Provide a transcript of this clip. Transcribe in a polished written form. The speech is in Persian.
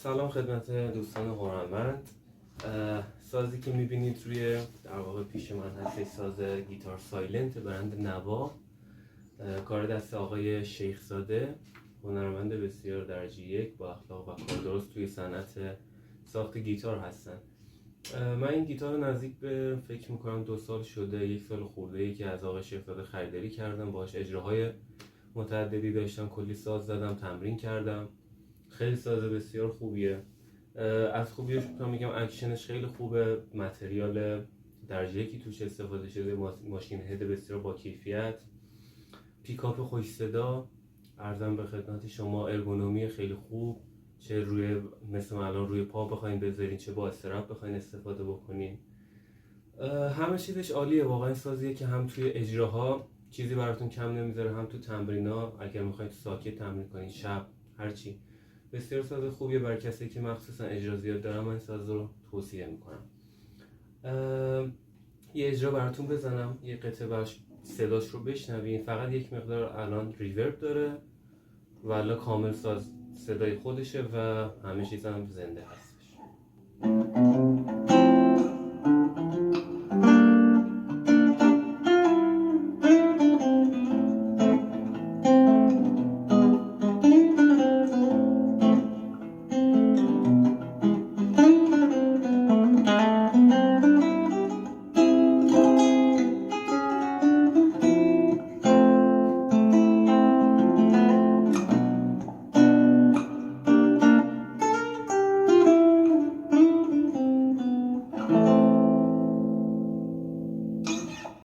سلام خدمت دوستان هنرمند. سازی که میبینید روی در واقع پیش من هست ساز گیتار سایلنت برند نوا، کار دست آقای شیخزاده، هنرمند بسیار درجه یک با اخلاق و کار درست توی صنعت ساخت گیتار هستن. من این گیتار رو نزدیک به فکر میکنم 2 سال شده، 1 سال خورده‌ای که از آقای شیخزاده خریداری کردم، باهاش اجراهای متعددی داشتم، کلی ساز زدم، تمرین کردم. خیلی ساز بسیار خوبیه. از خوبیش میگم اکشنش خیلی خوبه، متریال درجه یکی توش استفاده شده، ماشین هد بسیار با کیفیت، پیکاپ خوش صدا، عرضم به خدمت شما ارگونومی خیلی خوب، چه روی مثل الان روی پا بخواین بذارین چه با استرپ بخواین استفاده بکنین. همه چیزش عالیه، واقعا سازیه که هم توی اجراها چیزی براتون کم نمیذاره، هم تو تمرینا اگر میخواین ساکت تمرین کنین، شب، هرچی. بسیار ساز خوبیه برای کسی که مخصوصا اجرا زیاد دارم، من این ساز رو توصیه میکنم. یه اجرا براتون بزنم، یه قطعه باش صداش رو بشنوین. فقط یک مقدار الان ریورب داره ولی کامل ساز صدای خودشه و همه چیز هم زنده هستش.